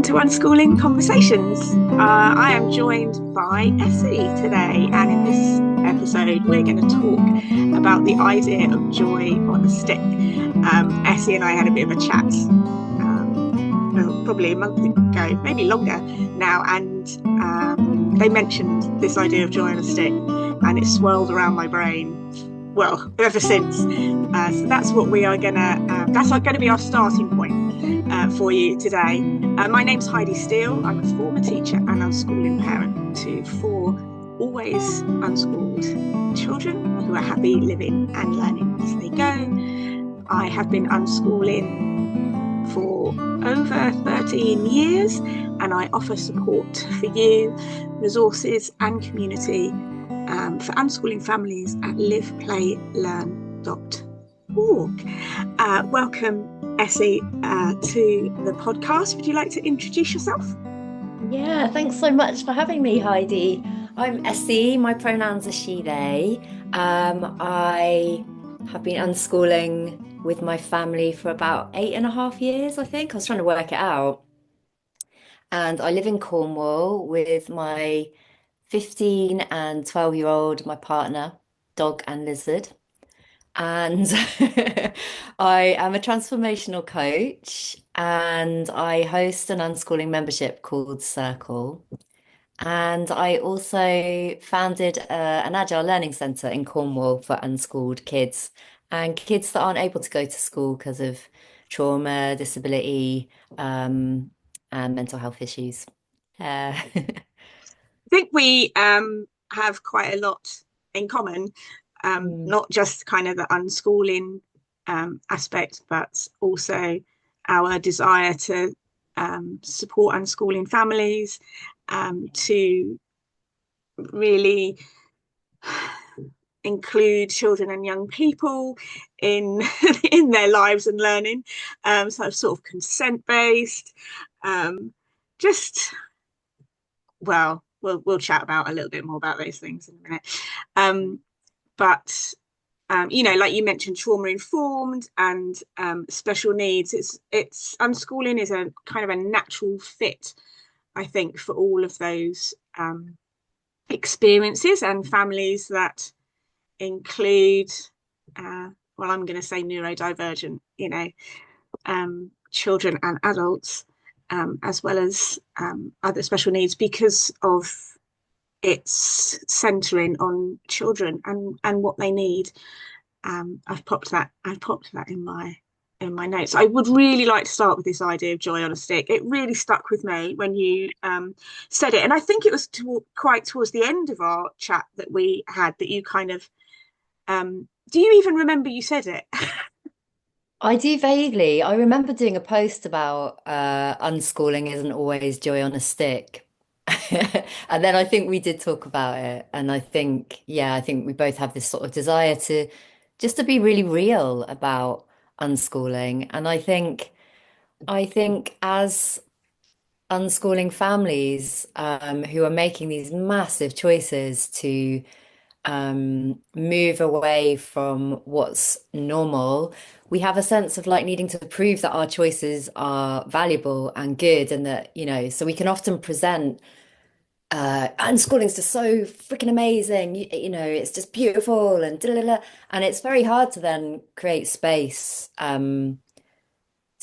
welcome to Unschooling Conversations. I am joined by Essie today, and in this episode we're going to talk about the idea of joy on a stick. Essie and I had a bit of a chat probably a month ago, maybe longer now, and they mentioned this idea of joy on a stick, and it swirled around my brain ever since. So that's what we are that's going to be our starting point for you today. My name's Heidi Steele. I'm a former teacher and unschooling parent to 4 always unschooled children who are happy living and learning as they go. I have been unschooling for over 13 years, and I offer support for you, resources and community for unschooling families at liveplaylearn.org. Welcome, Essie, to the podcast. Would you like to introduce yourself? Yeah, thanks so much for having me, Heidi. I'm Essie. My pronouns are she, they. I have been unschooling with my family for about 8.5 years, I think. I was trying to work it out. And I live in Cornwall with my 15 and 12-year-old, my partner, dog and lizard. And I am a transformational coach and I host an unschooling membership called Circle. And I also founded an Agile Learning Centre in Cornwall for unschooled kids and kids that aren't able to go to school because of trauma, disability, and mental health issues. I think we have quite a lot in common, Mm. not just kind of the unschooling aspect, but also our desire to support unschooling families, to really include children and young people in in their lives and learning. So sort of consent based. Just we'll chat about a little bit more about those things in a minute. But like you mentioned, trauma informed and special needs. It's unschooling is a kind of a natural fit, I think, for all of those experiences and families that include, I'm going to say neurodivergent, children and adults, as well as other special needs, because of its centering on children and what they need. I've popped that in my notes. I would really like to start with this idea of joy on a stick. It really stuck with me when you said it, and I think it was quite towards the end of our chat that we had that you kind of do you even remember you said it? I do vaguely. I remember doing a post about unschooling isn't always joy on a stick. And then I think we did talk about it. And I think we both have this sort of desire to just to be really real about unschooling. And I think as unschooling families who are making these massive choices to move away from what's normal, we have a sense of like needing to prove that our choices are valuable and good, and that, so we can often present unschooling's just so freaking amazing, it's just beautiful and da, da, da. And it's very hard to then create space to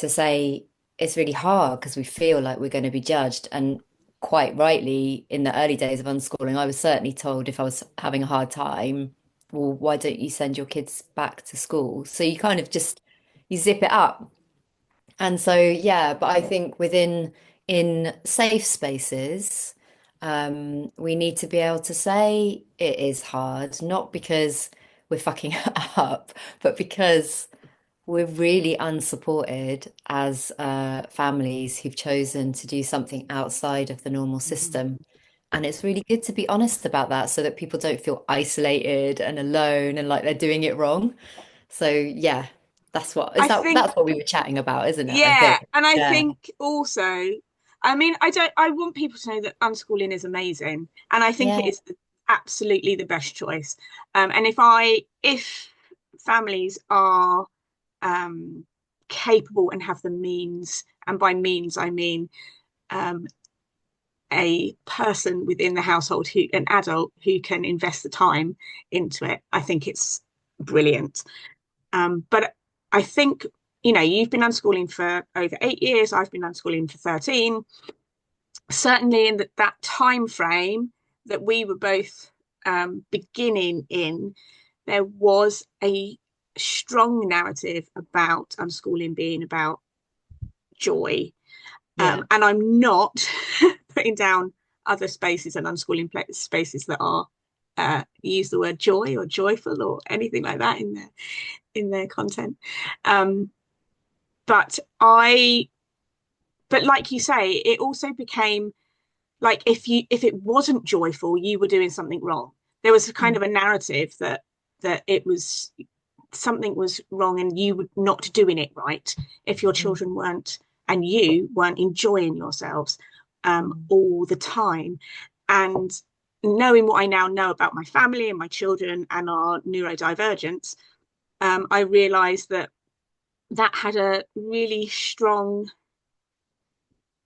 say it's really hard because we feel like we're going to be judged. And quite rightly, in the early days of unschooling, I was certainly told if I was having a hard time, well, why don't you send your kids back to school? So you kind of just you zip it up. And so, yeah, but I think in safe spaces, we need to be able to say it is hard, not because we're fucking it up, but because we're really unsupported as families who've chosen to do something outside of the normal system. And it's really good to be honest about that so that people don't feel isolated and alone and like they're doing it wrong. So yeah, I think, that's what we were chatting about, isn't it? I yeah, think. and I Yeah. think also, I mean, I want people to know that unschooling is amazing, and I think it Yeah. is absolutely the best choice. And if families are um capable and have the means, and by means I mean um, a person within the household, who an adult who can invest the time into it, I think it's brilliant. But I think, you've been unschooling for over 8 years. I've been unschooling for 13. Certainly in that time frame that we were both beginning in, there was a strong narrative about unschooling being about joy. Yeah. And I'm not putting down other spaces and unschooling spaces that are use the word joy or joyful or anything like that in their content. Um, but but like you say, it also became like, if it wasn't joyful, you were doing something wrong. There was a kind Mm. of a narrative that it was something was wrong and you were not doing it right if your Mm. children weren't, and you weren't enjoying yourselves Mm. all the time. And knowing what I now know about my family and my children and our neurodivergence, I realized that that had a really strong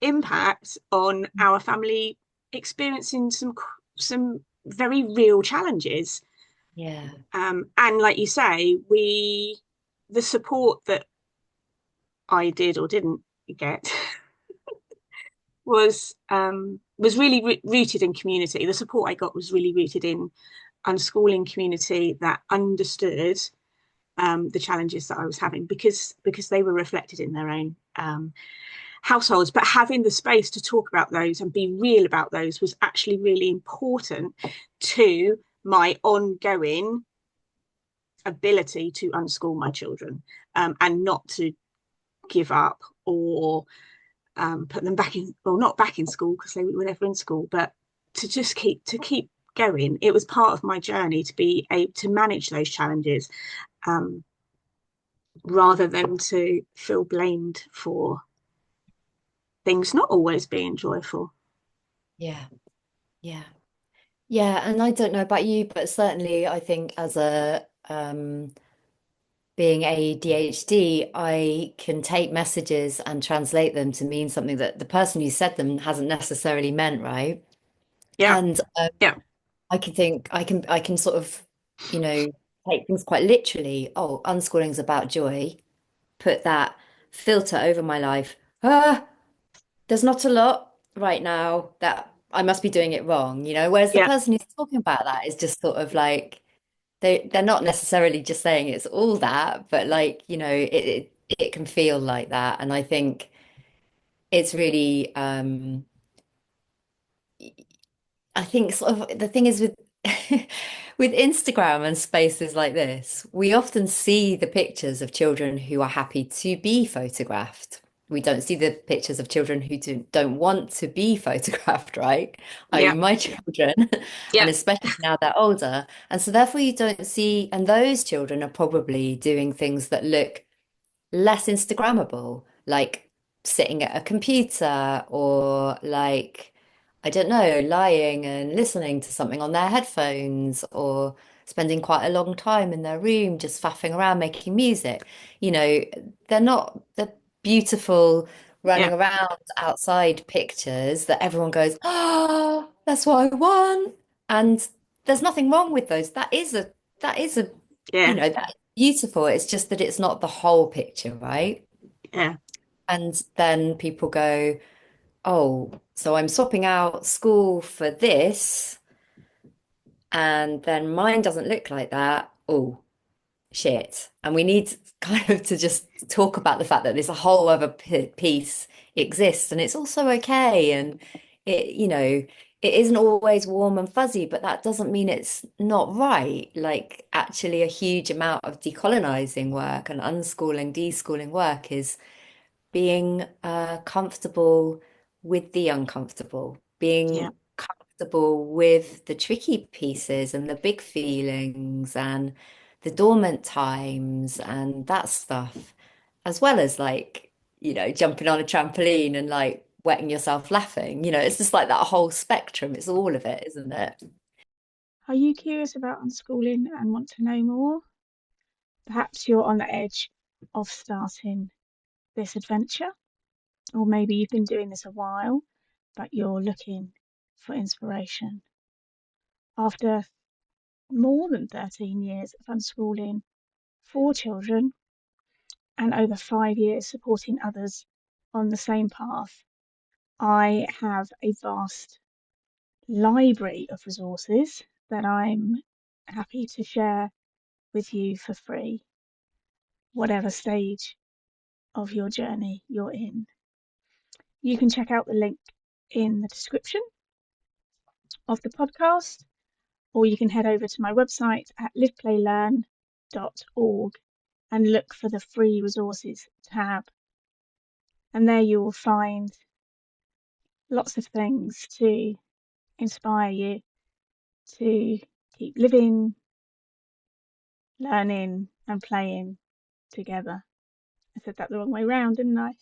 impact on our family experiencing some very real challenges. Yeah. And like you say, the support that I did or didn't get was really rooted in community. The support I got was really rooted in unschooling community that understood the challenges that I was having, because they were reflected in their own households. But having the space to talk about those and be real about those was actually really important to my ongoing ability to unschool my children, and not to give up or put them back in, well, not back in school because they were never in school, but to just keep going. It was part of my journey to be able to manage those challenges, um, rather than to feel blamed for things not always being joyful. Yeah. Yeah. Yeah. And I don't know about you, but certainly I think as a being ADHD, I can take messages and translate them to mean something that the person who said them hasn't necessarily meant, right? Yeah, And yeah, I can sort of, you know, take things quite literally. Oh, unschooling is about joy. Put that filter over my life. Ah, there's not a lot right now that I must be doing it wrong, Whereas the yeah, person who's talking about that is just sort of like they're not necessarily just saying it's all that, but like, it can feel like that. And I think it's really I think sort of the thing is with with Instagram and spaces like this, we often see the pictures of children who are happy to be photographed. We don't see the pictures of children who don't want to be photographed, right? yeah, I.e., my children, and yeah, especially now they're older. And so therefore you don't see, and those children are probably doing things that look less Instagrammable, like sitting at a computer or like, I don't know, lying and listening to something on their headphones or spending quite a long time in their room just faffing around making music. You know, they're not the beautiful yeah, running around outside pictures that everyone goes, oh, that's what I want. And there's nothing wrong with those. That is a, yeah, that's beautiful. It's just that it's not the whole picture, right? yeah, And then people go, oh, so I'm swapping out school for this, and then mine doesn't look like that. Oh, shit. And we need kind of to just talk about the fact that there's a whole other piece exists and it's also okay. And it isn't always warm and fuzzy, but that doesn't mean it's not right. Like, actually, a huge amount of decolonizing work and unschooling, deschooling work is being comfortable with the uncomfortable, yeah, being comfortable with the tricky pieces and the big feelings and the dormant times and that stuff, as well as like, jumping on a trampoline and like wetting yourself laughing. It's just like that whole spectrum. It's all of it, isn't it? Are you curious about unschooling and want to know more? Perhaps you're on the edge of starting this adventure, or maybe you've been doing this a while but you're looking for inspiration. After more than 13 years of unschooling 4 children and over 5 years supporting others on the same path, I have a vast library of resources that I'm happy to share with you for free, whatever stage of your journey you're in. You can check out the link in the description of the podcast, or you can head over to my website at liveplaylearn.org and look for the free resources tab. And there you will find lots of things to inspire you to keep living, learning, and playing together. I said that the wrong way round, didn't I?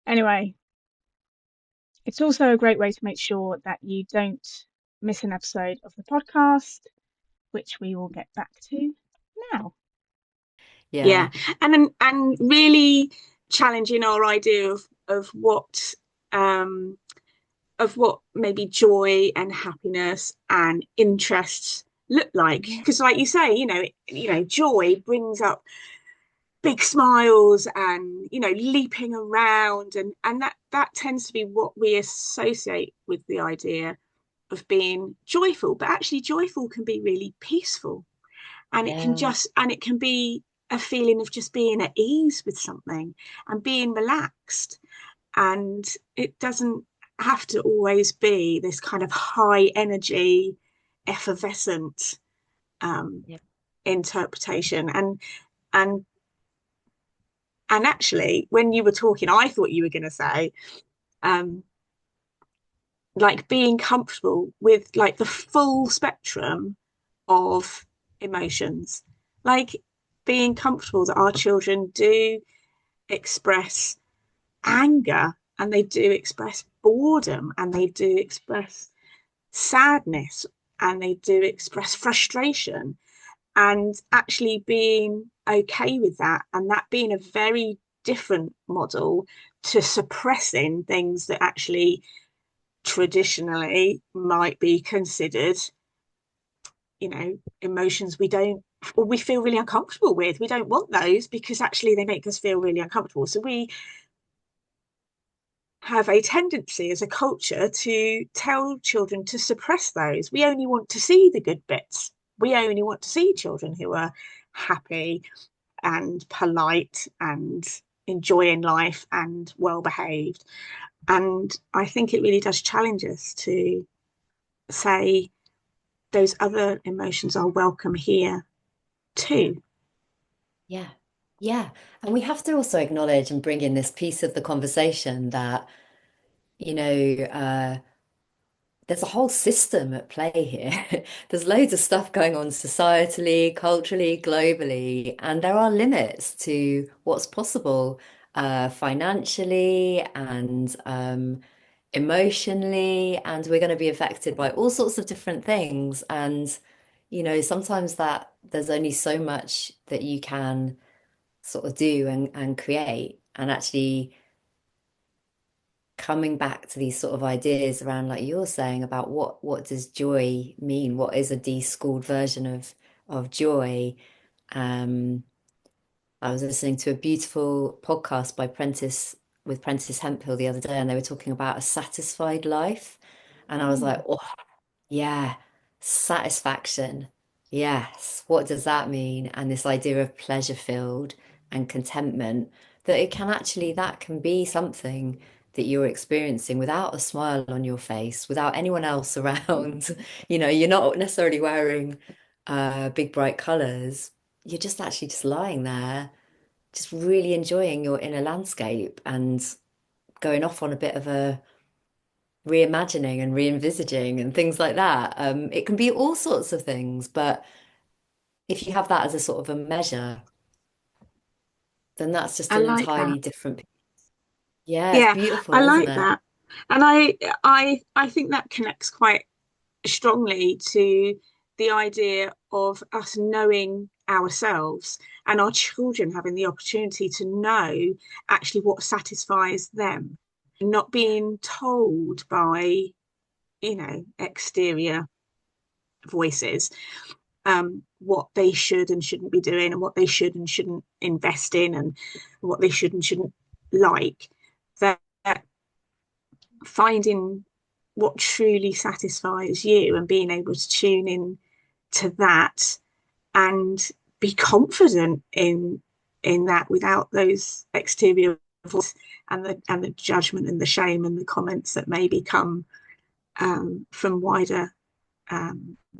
Anyway, it's also a great way to make sure that you don't miss an episode of the podcast, which we will get back to now. Yeah, and really challenging our idea of what maybe joy and happiness and interests look like. Because, like you say, joy brings up big smiles and leaping around, and that tends to be what we associate with the idea of being joyful. But actually, joyful can be really peaceful, and it can be a feeling of just being at ease with something and being relaxed. And it doesn't have to always be this kind of high energy, effervescent interpretation. And actually, when you were talking, I thought you were going to say like being comfortable with like the full spectrum of emotions, like being comfortable that our children do express anger, and they do express boredom, and they do express sadness, and they do express frustration, and actually being okay with that, and that being a very different model to suppressing things that actually traditionally might be considered, emotions we don't, or we feel really uncomfortable with. We don't want those because actually they make us feel really uncomfortable. So we have a tendency as a culture to tell children to suppress those. We only want to see the good bits. We only want to see children who are happy and polite and enjoying life and well behaved. And I think it really does challenge us to say those other emotions are welcome here too. Yeah. Yeah. And we have to also acknowledge and bring in this piece of the conversation that, you know, there's a whole system at play here. There's loads of stuff going on societally, culturally, globally, and there are limits to what's possible financially and emotionally, and we're going to be affected by all sorts of different things. And, sometimes that there's only so much that you can sort of do and create, and actually coming back to these sort of ideas around, like you're saying, about what does joy mean? What is a de-schooled version of joy? Um, I was listening to a beautiful podcast by Prentice Hemphill the other day, and they were talking about a satisfied life. And I was like, oh, yeah, satisfaction. Yes. What does that mean? And this idea of pleasure filled and contentment, that that can be something that you're experiencing without a smile on your face, without anyone else around. You're not necessarily wearing big bright colors. You're just actually just lying there, just really enjoying your inner landscape and going off on a bit of a reimagining and re-envisaging and things like that. It can be all sorts of things, but if you have that as a sort of a measure, then that's just I an like that. entirely different. Yeah, it's Yeah, I beautiful, isn't like it? that. And I think that connects quite strongly to the idea of us knowing ourselves and our children having the opportunity to know actually what satisfies them. not being told by, exterior voices, what they should and shouldn't be doing, and what they should and shouldn't invest in, and what they should and shouldn't like. That finding what truly satisfies you and being able to tune in to that and be confident in that without those exterior voices and the judgment and the shame and the comments that maybe come from wider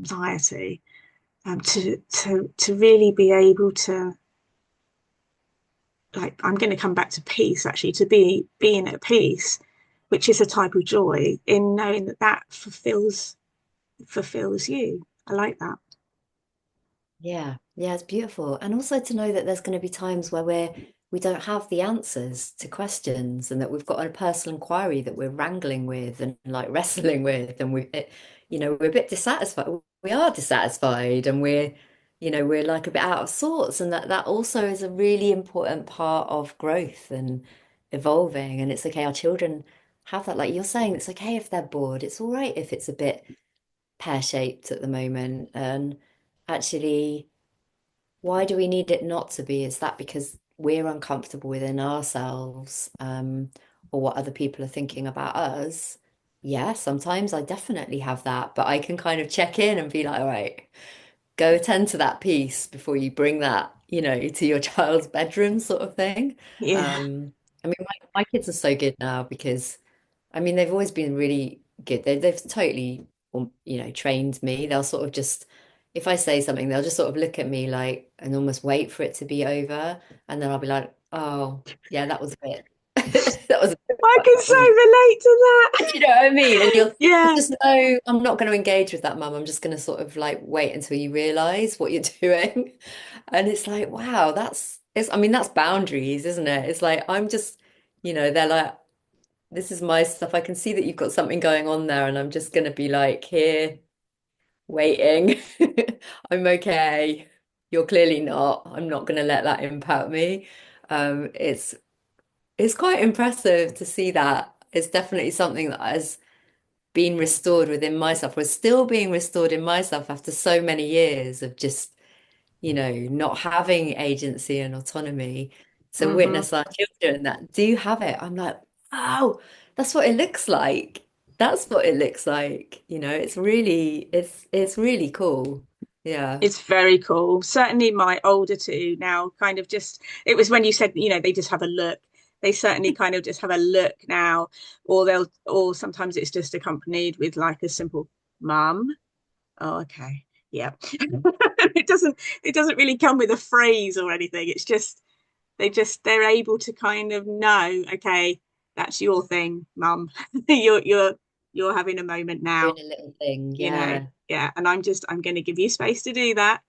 society, to really be able to, like, I'm going to come back to peace, actually, to being at peace, which is a type of joy in knowing that fulfills you. I like that. Yeah, yeah, it's beautiful. And also to know that there's going to be times where we don't have the answers to questions, and that we've got a personal inquiry that we're wrangling with and like wrestling with, and we're a bit dissatisfied. We are dissatisfied, and we're like a bit out of sorts, and that also is a really important part of growth and evolving. And it's okay, our children have that. Like you're saying, it's okay if they're bored. It's all right if it's a bit pear-shaped at the moment. And actually, why do we need it not to be? Is that because we're uncomfortable within ourselves, or what other people are thinking about us? Yeah, sometimes I definitely have that, but I can kind of check in and be like, all right, go attend to that piece before you bring that, to your child's bedroom, sort of thing. Yeah. I mean, my kids are so good now because I mean, they've always been really good. They've totally, trained me. They'll sort of just, if I say something, they'll just sort of look at me like and almost wait for it to be over. And then I'll be like, oh, yeah, that was a bit, that was a bit I much. can That so wasn't, relate to you know what I mean? And you'll that. just know, I'm not going to engage with that, mum. I'm just going to sort of like wait until you realize what you're doing. And it's like, wow, I mean, that's boundaries, isn't it? It's like, I'm just, they're like, this is my stuff. I can see that you've got something going on there, and I'm just going to be like here waiting. I'm okay. You're clearly not. I'm not going to let that impact me. It's quite impressive to see that. It's definitely something that has been restored within myself. We're still being restored in myself after so many years of just not having agency and autonomy, to Hmm. witness our children that do have it. I'm like, wow, that's what it looks like. That's what it looks like. It's really cool. Yeah. It's very cool. Certainly my older two now kind of just, it was when you said, they just have a look. They certainly kind of just have a look now, or sometimes it's just accompanied with like a simple mum. Oh, okay. Yeah. It doesn't really come with a phrase or anything. It's just they're able to kind of know, okay, that's your thing, mum. You're having a moment Doing now, a little thing. Yeah. yeah, and I'm going to give you space to do that,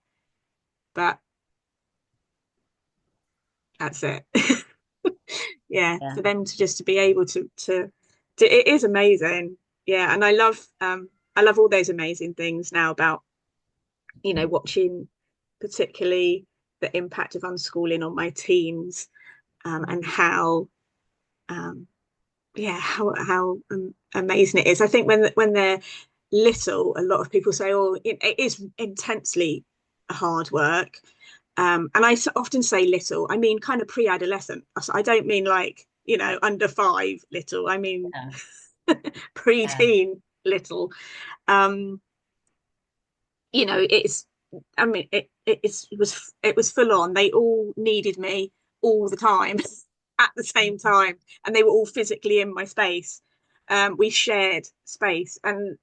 but that's it. Yeah, Yeah. for them to just to be able to it is amazing. Yeah, and I love all those amazing things now about, watching particularly the impact of unschooling on my teens, and how um yeah, how amazing it is. I think when they're little, a lot of people say, "Oh, it is intensely hard work," and I often say little. I mean, kind of pre-adolescent. I don't mean like, under five little. I mean Yeah. Yeah. pre-teen little. Um, it's. I mean, it was full on. They all needed me all the time at the same time, and they were all physically in my space. We shared space, and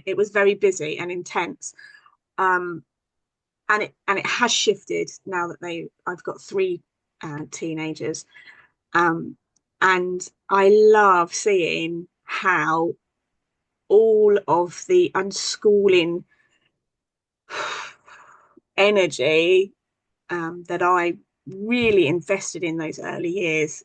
it was very busy and intense. Um, and it has shifted now that I've got three teenagers, um, and I love seeing how all of the unschooling energy that I really invested in those early years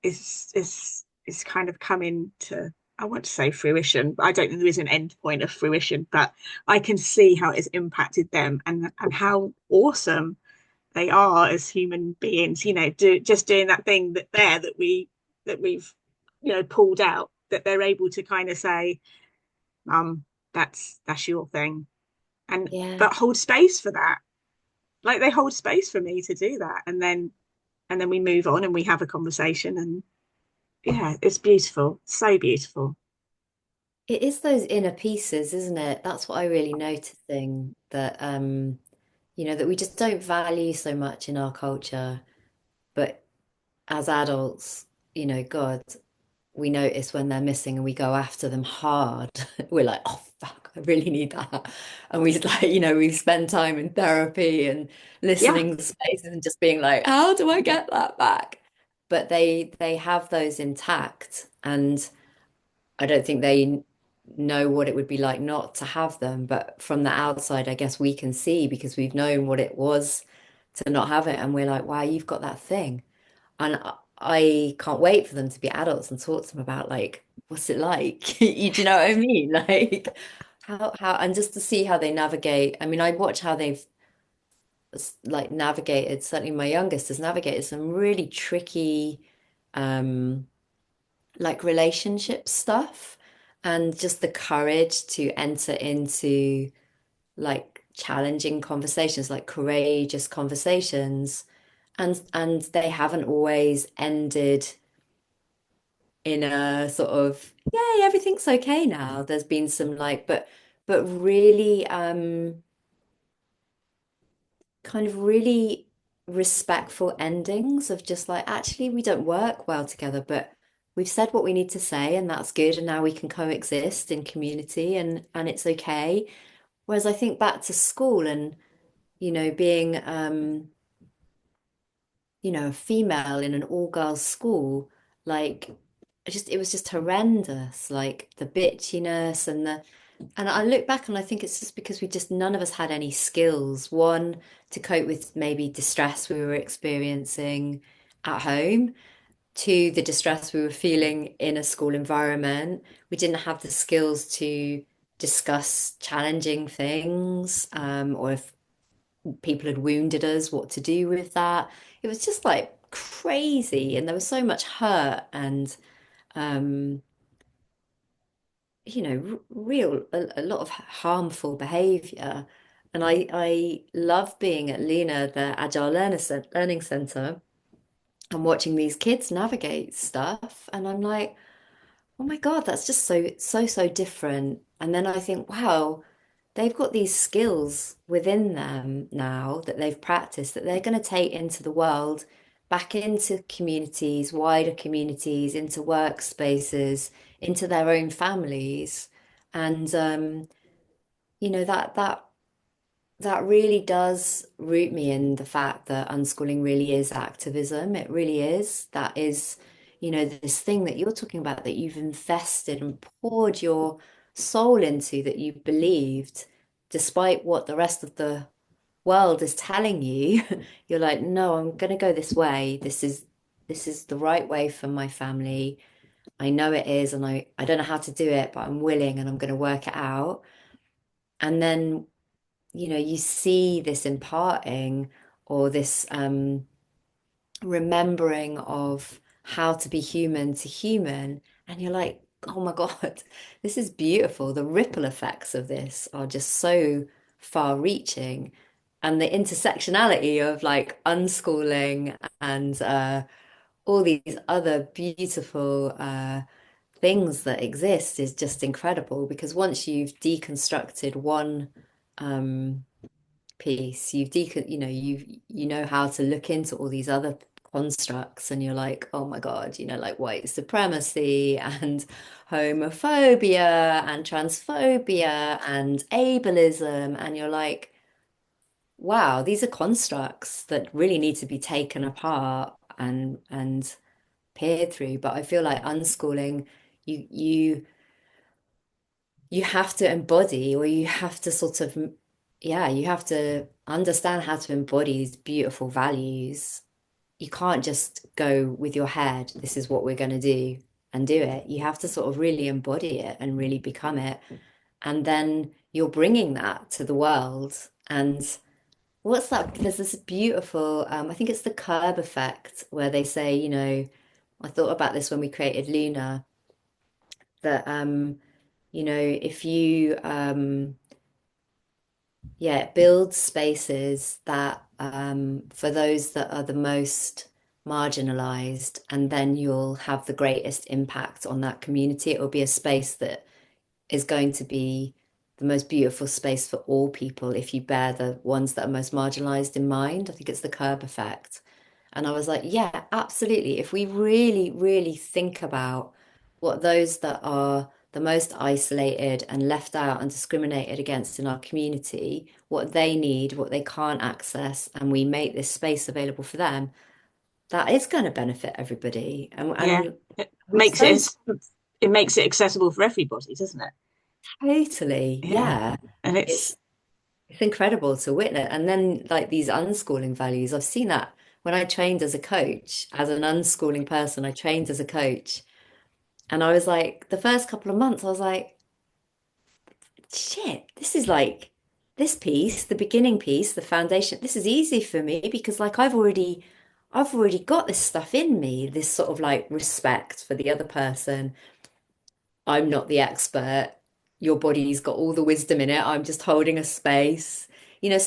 is kind of coming to, I want to say fruition, but I don't think there is an end point of fruition, but I can see how it's impacted them, and how awesome they are as human beings, just doing that thing that we've pulled out, that they're able to kind of say, that's your thing, and Yeah. but hold space for that. Like they hold space for me to do that, and then we move on and we have a conversation, and yeah, it's beautiful, so beautiful. It is those inner pieces, isn't it? That's what I really noticing that that we just don't value so much in our culture. But as adults, God, we notice when they're missing and we go after them hard. We're like, oh fuck, I really need that. And we like, we spend time in therapy and Yeah, listening spaces and just being like, how do I get that back? But they have those intact, and I don't think they know what it would be like not to have them. But from the outside, I guess we can see because we've known what it was to not have it. And we're like, wow, you've got that thing. And I can't wait for them to be adults and talk to them about like, what's it like? Do you know what I mean? Like and just to see how they navigate. I mean, I watch how they've like navigated, certainly my youngest has navigated some really tricky um like relationship stuff, and just the courage to enter into like challenging conversations, like courageous conversations. And they haven't always ended in a sort of, yay, everything's okay now. There's been some like, but really kind of really respectful endings of just like, actually, we don't work well together, but we've said what we need to say, and that's good. And now we can coexist in community, and it's okay. Whereas I think back to school and, being a female in an all-girls school, like it was just horrendous, like the bitchiness and I look back and I think it's just because we just none of us had any skills. One, to cope with maybe distress we were experiencing at home. Two, the distress we were feeling in a school environment. We didn't have the skills to discuss challenging things, or if people had wounded us, what to do with that. It was just like crazy, and there was so much hurt and um, real a lot of harmful behavior. And I love being at Lena, the Learning Center, and watching these kids navigate stuff. And I'm like, oh my God, that's just so different. And then I think, wow, they've got these skills within them now that they've practiced that they're going to take into the world, back into communities, wider communities, into workspaces, into their own families. And that really does root me in the fact that unschooling really is activism. It really is. That is, this thing that you're talking about that you've invested and poured your soul into, that you believed, despite what the rest of the world is telling you. You're like, no, I'm gonna go this way. This is the right way for my family. I know it is, and I don't know how to do it, but I'm willing and I'm gonna work it out. And then you see this imparting, or this remembering of how to be human to human. And you're like, oh my God, this is beautiful. The ripple effects of this are just so far reaching. And the intersectionality of like unschooling and all these other beautiful things that exist is just incredible, because once you've deconstructed one um, piece, you know how to look into all these other constructs, and you're like, oh my God, like white supremacy and homophobia and transphobia and ableism, and you're like, wow, these are constructs that really need to be taken apart and peered through. But I feel like unschooling, you have to embody, or you have to sort of, yeah, you have to understand how to embody these beautiful values. You can't just go with your head, this is what we're going to do, and do it. You have to sort of really embody it and really become it. And then you're bringing that to the world. And there's this beautiful, I think it's the curb effect, where they say, I thought about this when we created Luna, that if you build spaces that for those that are the most marginalized, and then you'll have the greatest impact on that community. It will be a space that is going to be the most beautiful space for all people if you bear the ones that are most marginalized in mind. I think it's the curb effect. And I was like, yeah, absolutely. If we really, really think about what those that are the most isolated and left out and discriminated against in our community, what they need, what they can't access, and we make this space available for them, that is going to benefit everybody. And Yeah, and it we makes so it makes it accessible for everybody, doesn't it? totally, Yeah, yeah. and It's it's incredible to witness. And then like these unschooling values, I've seen that when I trained as a coach, as an unschooling person, I trained as a coach. And I was like, the first couple of months, I was like, shit, this is like this piece, the beginning piece, the foundation, this is easy for me because like I've already got this stuff in me, this sort of like respect for the other person. I'm not the expert. Your body's got all the wisdom in it. I'm just holding a space.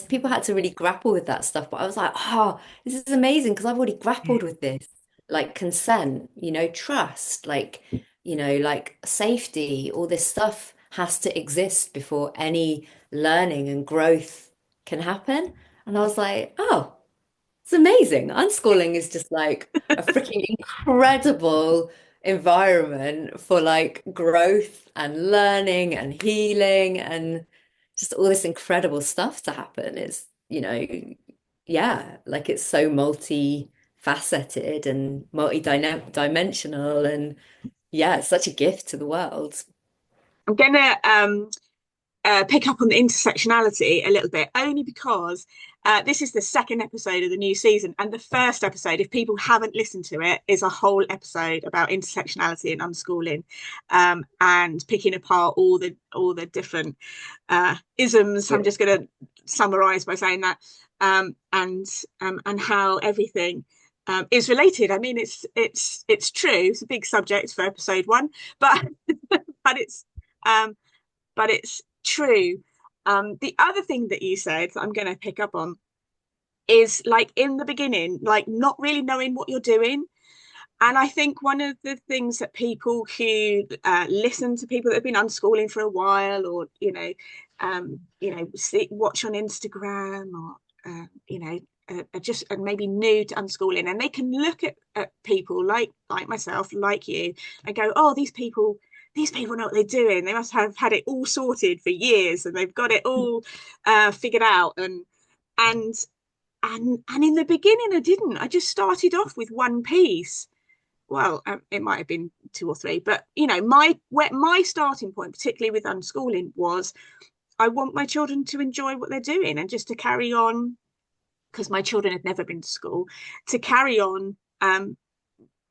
People had to really grapple with that stuff. But I was like, oh, this is amazing because I've already grappled with this. Like consent, trust, like safety, all this stuff has to exist before any learning and growth can happen. And I was like, oh, it's amazing. Unschooling is just like a freaking incredible environment for like growth and learning and healing and just all this incredible stuff to happen. Yeah, like it's so multi-faceted and multi-dimensional and yeah, it's such a gift to the world. I'm gonna pick up on the intersectionality a little bit, only because this is the second episode of the new season, and the first episode, if people haven't listened to it, is a whole episode about intersectionality and unschooling, and picking apart all the different isms. I'm just going to summarize by saying that, and how everything is related. I mean, it's true. It's a big subject for episode one, but but it's um, but it's true. The other thing that you said that I'm going to pick up on is like in the beginning, like not really knowing what you're doing. And I think one of the things that people who listen to people that have been unschooling for a while, or watch on Instagram, or just maybe new to unschooling, and they can look at people like myself, like you, and go, oh, these people know what they're doing. They must have had it all sorted for years, and they've got it all figured out. And in the beginning, I didn't. I just started off with one piece. Well, it might have been two or three, but my starting point, particularly with unschooling, was I want my children to enjoy what they're doing and just to carry on, because my children had never been to school, to carry on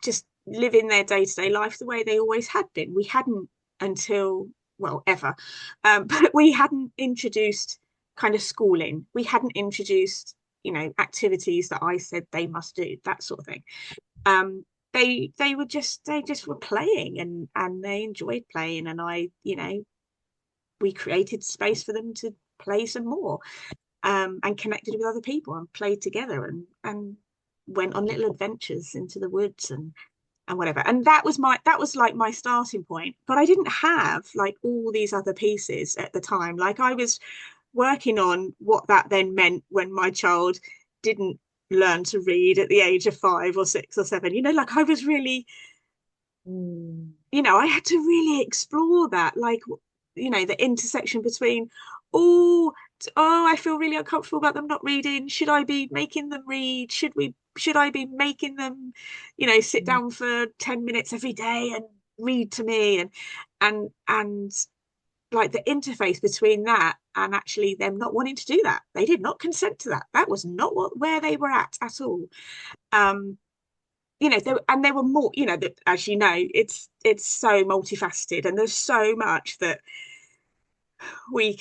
just living their day-to-day life the way they always had been. We hadn't until, well, ever, but we hadn't introduced kind of schooling. We hadn't introduced, activities that I said they must do, that sort of thing. They just were playing, and they enjoyed playing, and we created space for them to play some more, and connected with other people and played together, and went on little adventures into the woods and whatever. And that was like my starting point. But I didn't have like all these other pieces at the time. Like I was working on what that then meant when my child didn't learn to read at the age of 5 or 6 or 7. Like I was really, I had to really explore that, like, the intersection between, oh, I feel really uncomfortable about them not reading. Should I be making them read? Should I be making them, sit down for 10 minutes every day and read to me? And like the interface between that and actually them not wanting to do that. They did not consent to that. That was not where they were at all. Um, there were more, that, as you know, it's so multifaceted, and there's so much that we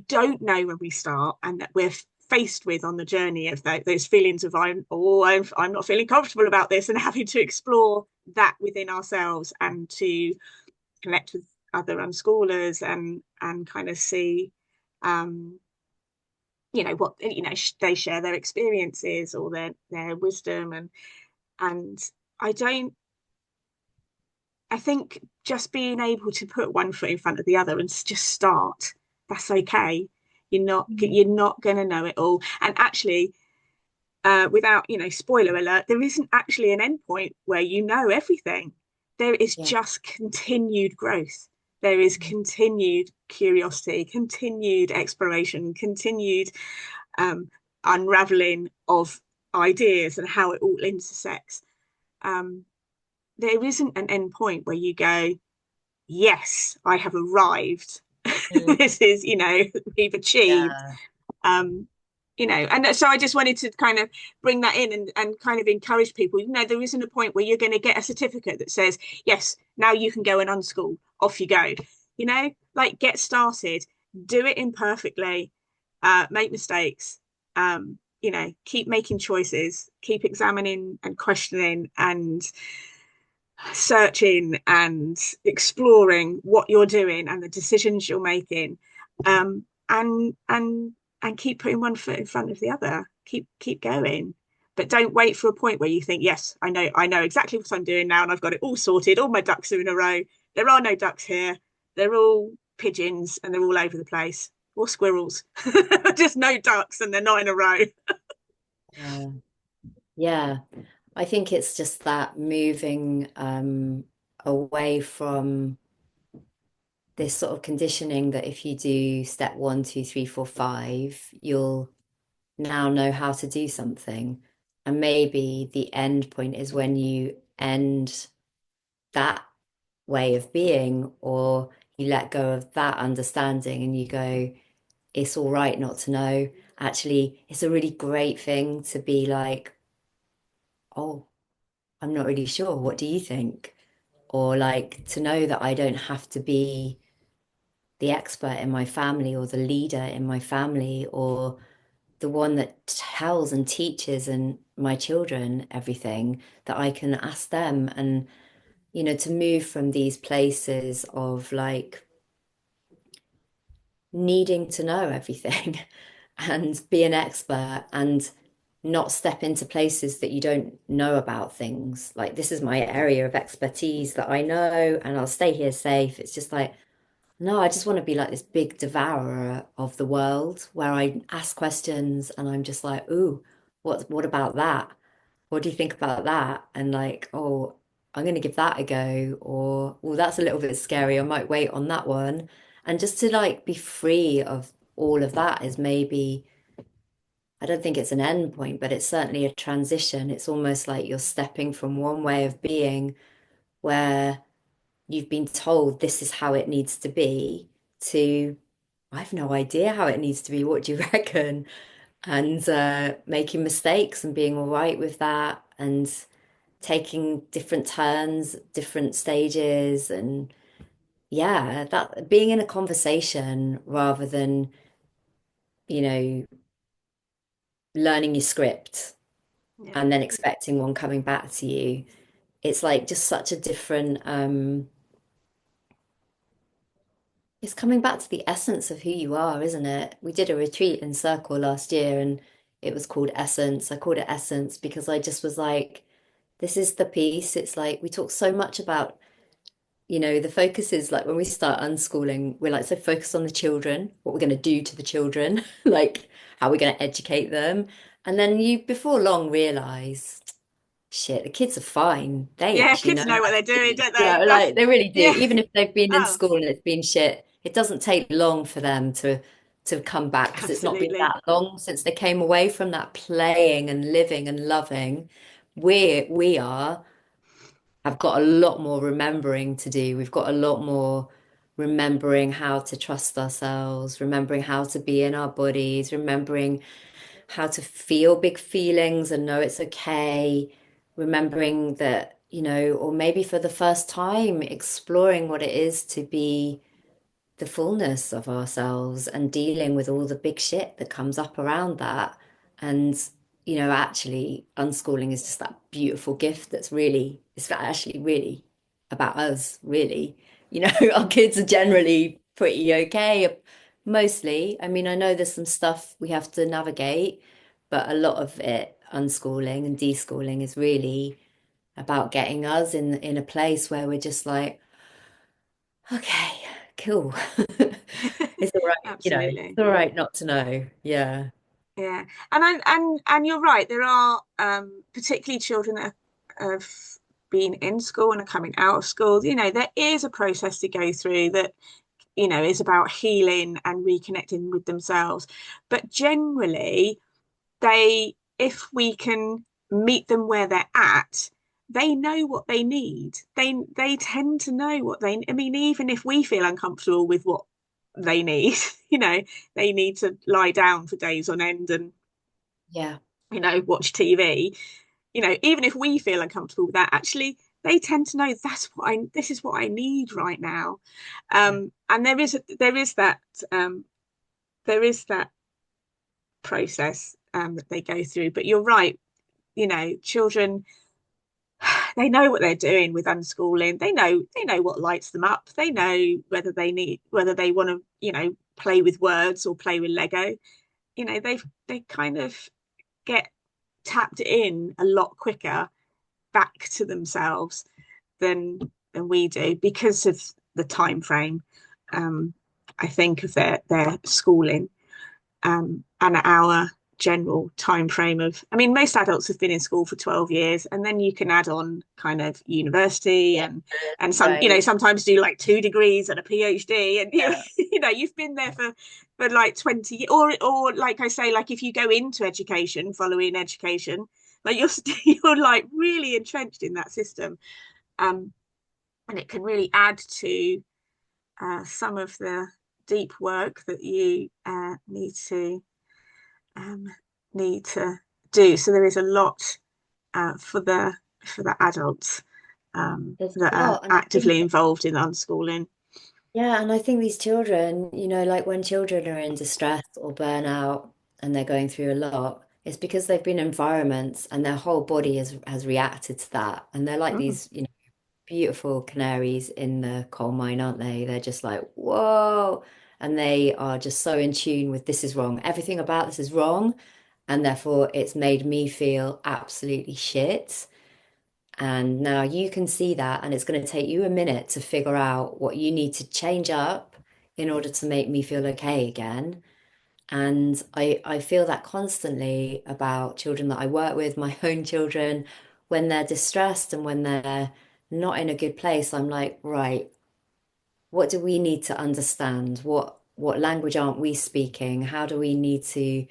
don't know when we start, and that we're faced with on the journey of those feelings of I'm not feeling comfortable about this, and having to explore that within ourselves and to connect with other unschoolers and kind of see what they share their experiences or their wisdom and I don't I think just being able to put one foot in front of the other and just start, that's okay. You're not going to know it all. And actually, without, spoiler alert, there isn't actually an end point where you know everything. There is Yeah. just continued growth. There is continued curiosity, continued exploration, continued um, unraveling of ideas and how it all intersects. Um, there isn't an end point where you go, yes, I have arrived. Mm. This is, we've achieved. Yeah. Um, and so I just wanted to kind of bring that in and kind of encourage people. There isn't a point where you're going to get a certificate that says, yes, now you can go and unschool. Off you go. Like get started, do it imperfectly, make mistakes, keep making choices, keep examining and questioning and searching and exploring what you're doing and the decisions you're making, and keep putting one foot in front of the other. Keep going, but don't wait for a point where you think, yes, I know exactly what I'm doing now, and I've got it all sorted. All my ducks are in a row. There are no ducks here. They're all pigeons, and they're all over the place, or squirrels. Just no ducks, and they're not in a row. Yeah. Yeah. I think it's just that moving away from this sort of conditioning that if you do step one, two, three, four, five, you'll now know how to do something. And maybe the end point is when you end that way of being, or you let go of that understanding and you go, it's all right not to know. Actually, it's a really great thing to be like, oh, I'm not really sure. What do you think? Or like to know that I don't have to be the expert in my family or the leader in my family or the one that tells and teaches and my children everything, that I can ask them. And to move from these places of like needing to know everything and be an expert and not step into places that you don't know about things. Like, this is my area of expertise that I know, and I'll stay here safe. It's just like, no, I just want to be like this big devourer of the world where I ask questions and I'm just like, ooh, what about that? What do you think about that? And like, oh, I'm going to give that a go. Or, oh, that's a little bit scary. I might wait on that one. And just to like be free of all of that is maybe, I don't think it's an end point, but it's certainly a transition. It's almost like you're stepping from one way of being where you've been told this is how it needs to be to, I've no idea how it needs to be. What do you reckon? And making mistakes and being all right with that and taking different turns, different stages. And yeah, that being in a conversation rather than, you know, learning your script Yeah, and then expecting one coming back to you. It's like just such a different, it's coming back to the essence of who you are, isn't it? We did a retreat in Circle last year and it was called Essence. I called it Essence because I just was like, this is the piece. It's like we talk so much about, the focus is like when we start unschooling, we're like so focused on the children, what we're going to do to the children, like how we're going to educate them. And then you, before long, realize, shit, the kids are fine. They yeah. actually Kids know know what how they're to doing, do. don't they? Yeah, That's like they really do. yeah. Even if they've been in Oh, school and it's been shit, it doesn't take long for them to come back because it's not been absolutely. that long since they came away from that playing and living and loving. We are have got a lot more remembering to do. We've got a lot more remembering how to trust ourselves, remembering how to be in our bodies, remembering how to feel big feelings and know it's okay, remembering that, or maybe for the first time, exploring what it is to be the fullness of ourselves and dealing with all the big shit that comes up around that. And, actually, unschooling is just that beautiful gift that's really it's actually really about us, really. You know, our kids are generally pretty okay, mostly. I mean, I know there's some stuff we have to navigate, but a lot of it, unschooling and deschooling, is really about getting us in a place where we're just like, okay, cool. It's all right, you know, it's Absolutely. all right not to know. Yeah. Yeah, and you're right. There are particularly children that have been in school and are coming out of school. You know, there is a process to go through that, you know, is about healing and reconnecting with themselves. But generally, if we can meet them where they're at, they know what they need. They tend to know what they. I mean, even if we feel uncomfortable with what they need, you know, they need to lie down for days on end and, Yeah. you know, watch TV. You know, even if we feel uncomfortable with that, actually they tend to know this is what I need right now. Yeah. And um, there is that process that they go through. But you're right, you know, children, they know what they're doing with unschooling. They know what lights them up. They know whether they want to, you know, play with words or play with Lego. You know, they kind of get tapped in a lot quicker back to themselves than we do because of the time frame. Um, I think of their schooling, and our general time frame of, I mean, most adults have been in school for 12 years, and then you can add on kind of university Yeah. and some, you know, Right. sometimes do like 2 degrees and a PhD, and you Yeah. you know, you've been there for like 20, or like I say, like if you go into education, following education, like you're like really entrenched in that system. um and it can really add to some of the deep work that you um, need to do. So there is a lot for the adults There's that a are lot, and I think actively involved in unschooling. yeah, and I think these children, you know, like when children are in distress or burnout and they're going through a lot, it's because they've been in environments and their whole body has reacted to that. And they're like Mm, these, you know, beautiful canaries in the coal mine, aren't they? They're just like, whoa. And they are just so in tune with this is wrong. Everything about this is wrong. And therefore it's made me feel absolutely shit. And now you can see that, and it's going to take you a minute to figure out what you need to change up in order to make me feel okay again. And I feel that constantly about children that I work with, my own children, when they're distressed and when they're not in a good place, I'm like, right, what do we need to understand? What language aren't we speaking? How do we need to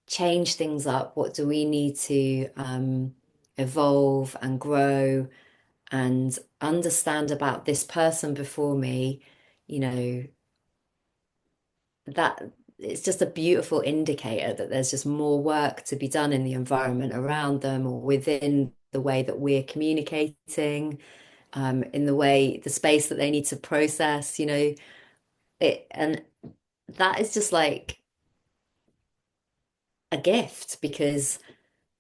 change things up? What do we need to evolve and grow and understand about this person before me? You know, that it's just a beautiful indicator that there's just more work to be done in the environment around them or within the way that we're communicating, in the way, the space that they need to process, you know, it, and that is just like a gift because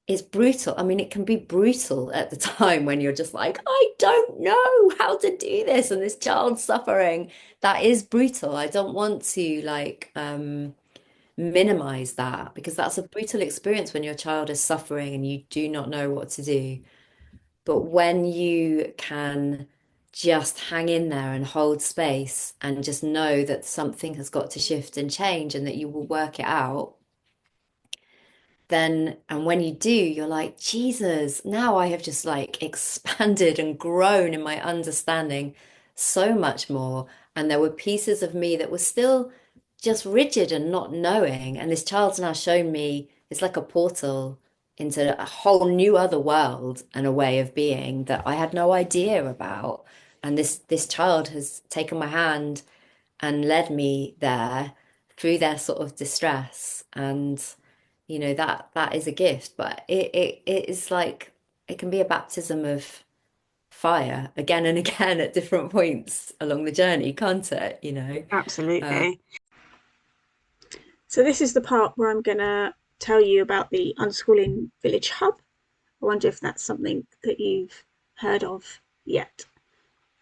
it's brutal. I mean, it can be brutal at the time when you're just like, I don't know how to do this, and this child's suffering. That is brutal. I don't want to like minimize that because that's a brutal experience when your child is suffering and you do not know what to do. But when you can just hang in there and hold space and just know that something has got to shift and change and that you will work it out, then, and when you do, you're like, Jesus, now I have just like expanded and grown in my understanding so much more. And there were pieces of me that were still just rigid and not knowing. And this child's now shown me it's like a portal into a whole new other world and a way of being that I had no idea about. And this child has taken my hand and led me there through their sort of distress. And you know that is a gift, but it is like it can be a baptism of fire again and again at different points along the journey, can't it? You know. Uh, absolutely. So this is the part where I'm going to tell you about the Unschooling Village Hub. I wonder if that's something that you've heard of yet.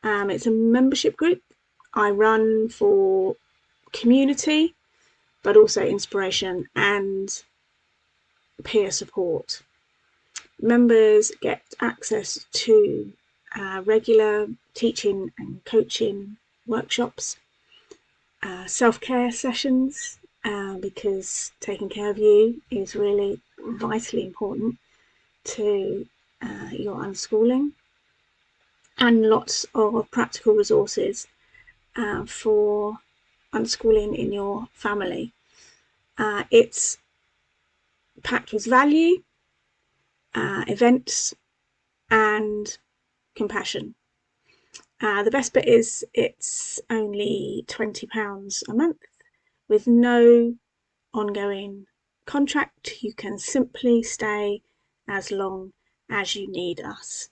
It's a membership group I run for community, but also inspiration and peer support. Members get access to regular teaching and coaching workshops, self-care sessions, because taking care of you is really vitally important to your unschooling, and lots of practical resources for unschooling in your family. It's packed with value, events, and compassion. The best bit is it's only £20 a month with no ongoing contract. You can simply stay as long as you need us.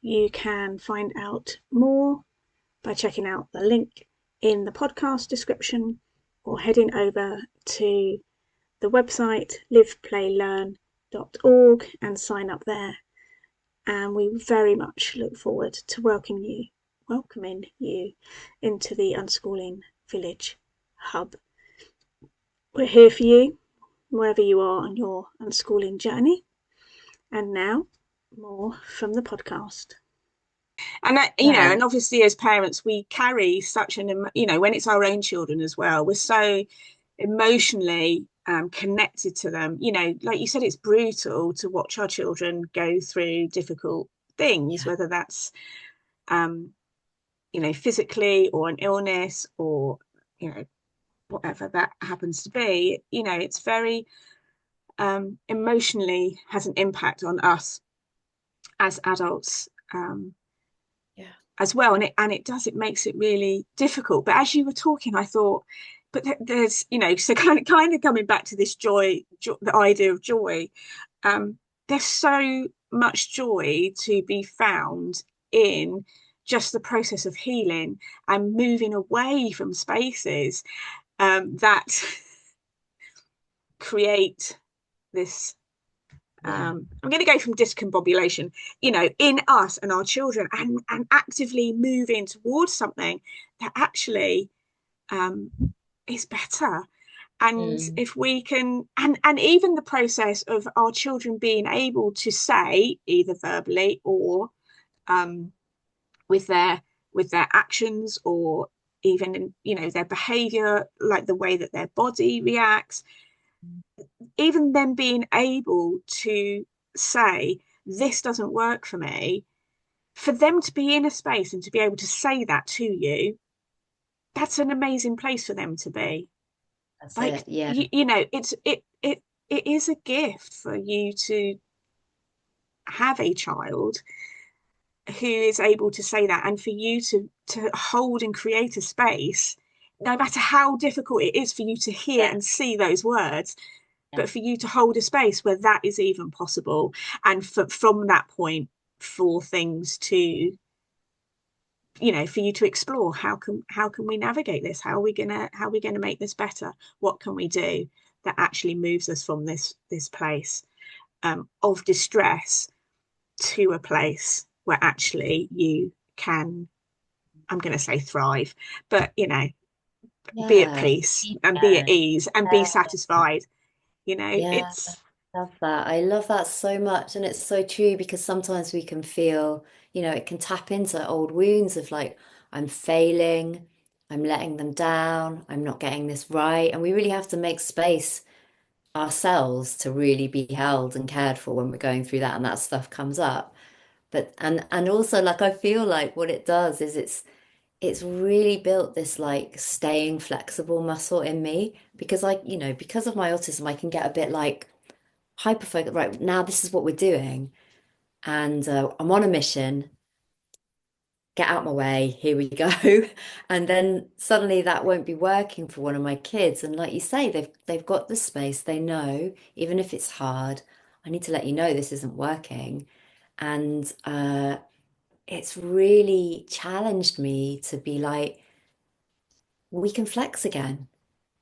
You can find out more by checking out the link in the podcast description or heading over to the website liveplaylearn.org and sign up there. And we very much look forward to welcoming you into the Unschooling Village Hub. We're here for you wherever you are on your unschooling journey. And now, more from the podcast. And and obviously as parents, we carry such an, when it's our own children as well, we're so emotionally connected to them. Like you said, it's brutal to watch our children go through difficult things, whether that's physically or an illness or whatever that happens to be. It's very emotionally has an impact on us as adults as well, and it makes it really difficult. But as you were talking, I thought, but there's so kind of coming back to this joy, the idea of joy. There's so much joy to be found in just the process of healing and moving away from spaces that create this I'm going to go from discombobulation, in us and our children, and actively moving towards something that actually is better. And if we can, and even the process of our children being able to say, either verbally or with their actions, or even their behavior, like the way that their body reacts, even them being able to say, this doesn't work for me, for them to be in a space and to be able to say that to you, that's an amazing place for them to be. That's like it. Yeah. It is a gift for you to have a child who is able to say that, and for you to hold and create a space, no matter how difficult it is for you to hear and see those words, but for you to hold a space where that is even possible, and from that point for things to for you to explore, how can we navigate this, how are we gonna make this better, what can we do that actually moves us from this place of distress to a place where actually you can, I'm going to say thrive, but be at peace and be at ease and be satisfied. It's Love that. I love that so much. And it's so true because sometimes we can feel, it can tap into old wounds of like, I'm failing, I'm letting them down, I'm not getting this right. And we really have to make space ourselves to really be held and cared for when we're going through that and that stuff comes up. But and also like I feel like what it does is it's really built this like staying flexible muscle in me because because of my autism, I can get a bit like hyper focused. Right now, this is what we're doing, and I'm on a mission. Get out my way. Here we go. And then suddenly that won't be working for one of my kids. And like you say, they've got the space. They know, even if it's hard, I need to let you know this isn't working. And it's really challenged me to be like, we can flex again.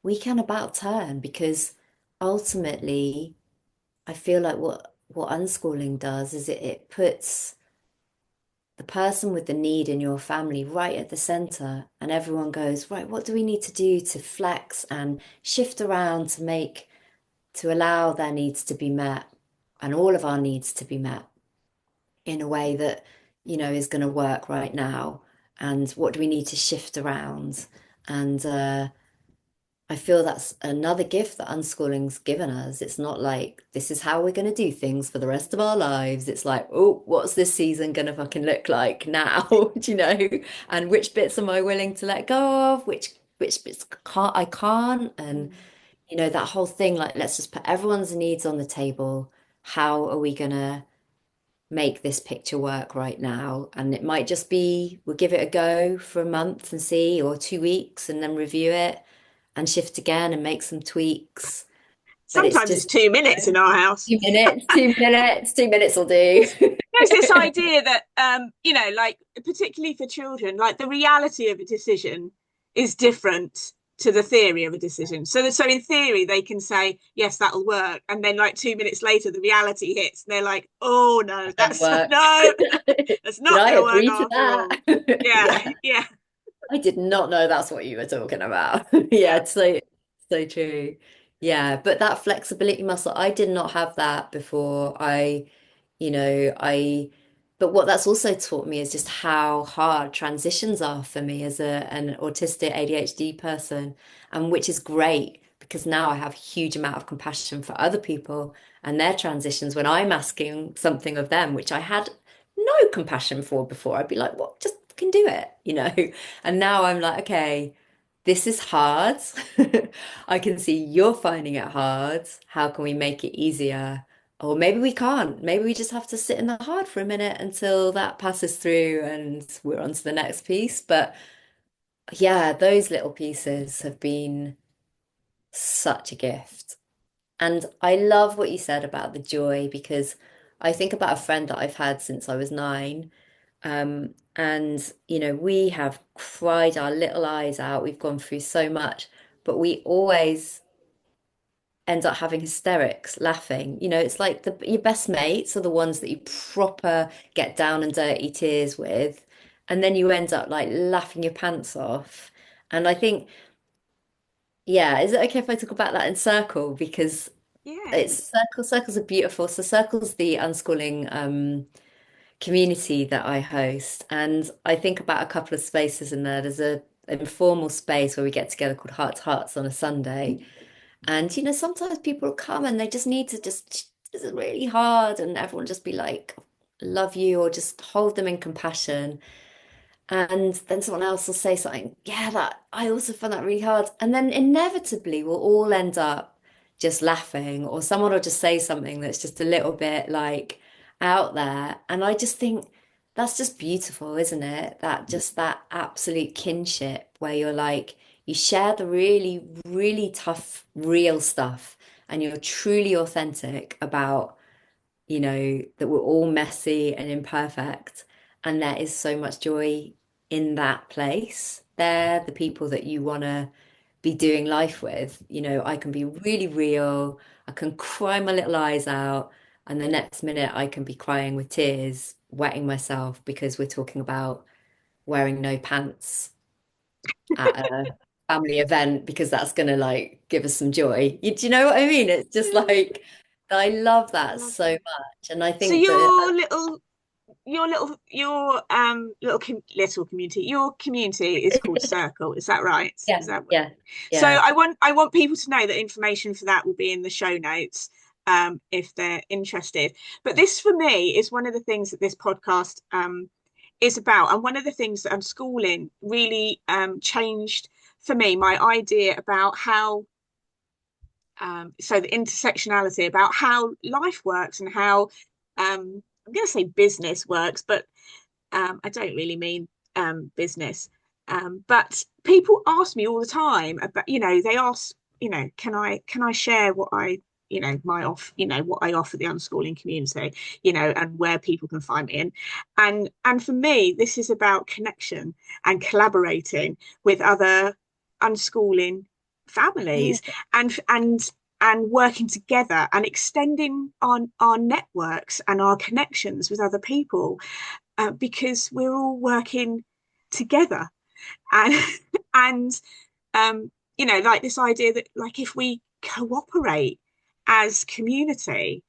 We can about turn because ultimately, I feel like what unschooling does is it puts the person with the need in your family right at the center, and everyone goes, right, what do we need to do to flex and shift around to allow their needs to be met and all of our needs to be met in a way that, is going to work right now? And what do we need to shift around? And I feel that's another gift that unschooling's given us. It's not like this is how we're going to do things for the rest of our lives. It's like, oh, what's this season going to fucking look like now? Do you know? And which bits am I willing to let go of? Which bits can't? And that whole thing, like, let's just put everyone's needs on the table. How are we gonna make this picture work right now? And it might just be we'll give it a go for a month and see, or 2 weeks, and then review it and shift again and make some tweaks. But it's Sometimes it's just 2 minutes in our house. 2 minutes, 2 minutes, 2 minutes will do. There's this idea that like particularly for children, like the reality of a decision is different to the theory of a decision. So in theory they can say yes, that'll work, and then like 2 minutes later the reality hits and they're like, oh no, that's Work. no, that's Did not I going to work agree to after all. that? Yeah, yeah, I did not know that's what you were talking about. yeah. Yeah, so true. Yeah, but that flexibility muscle, I did not have that before. You know, I, but what that's also taught me is just how hard transitions are for me as an autistic ADHD person, and which is great because now I have a huge amount of compassion for other people and their transitions when I'm asking something of them, which I had no compassion for before. I'd be like, what, just fucking do it? And now I'm like, okay, this is hard. I can see you're finding it hard. How can we make it easier? Or maybe we can't. Maybe we just have to sit in the hard for a minute until that passes through and we're on to the next piece. But yeah, those little pieces have been such a gift. And I love what you said about the joy, because I think about a friend that I've had since I was 9. And, we have cried our little eyes out. We've gone through so much, but we always end up having hysterics, laughing. It's like your best mates are the ones that you proper get down and dirty tears with. And then you end up like laughing your pants off. And I think, yeah, is it okay if I talk about that in Circle? Because Yeah. it's circles are beautiful. So Circle's the unschooling community that I host. And I think about a couple of spaces in there. There's a informal space where we get together called Heart to Hearts on a Sunday. And sometimes people come and they just need to just this is really hard, and everyone just be like, love you, or just hold them in compassion. And then someone else will say something, yeah, that I also find that really hard. And then inevitably we'll all end up just laughing, or someone will just say something that's just a little bit like out there. And I just think that's just beautiful, isn't it? That absolute kinship where you're like, you share the really, really tough, real stuff, and you're truly authentic about that we're all messy and imperfect. And there is so much joy in that place. They're the people that you want to be doing life with. I can be really real. I can cry my little eyes out. And the next minute, I can be crying with tears, wetting myself because we're talking about wearing no pants at a family event because that's going to like give us some joy. Do you know what I mean? It's just Yeah, like, I love I that love so that. much. And I So think that, little community, your community is called Circle, is that right? yeah, Is that what? yeah, So yeah. I want people to know that information for that will be in the show notes, if they're interested. But this for me is one of the things that this podcast is about, and one of the things that unschooling really changed for me, my idea about how so the intersectionality about how life works and how I'm going to say business works, but I don't really mean business. But people ask me all the time about, they ask, can I share what I, what I offer the unschooling community, and where people can find me. And for me, this is about connection and collaborating with other unschooling Yeah. families, and working together and extending our networks and our connections with other people. because we're all working together. And and like this idea that like if we cooperate as community,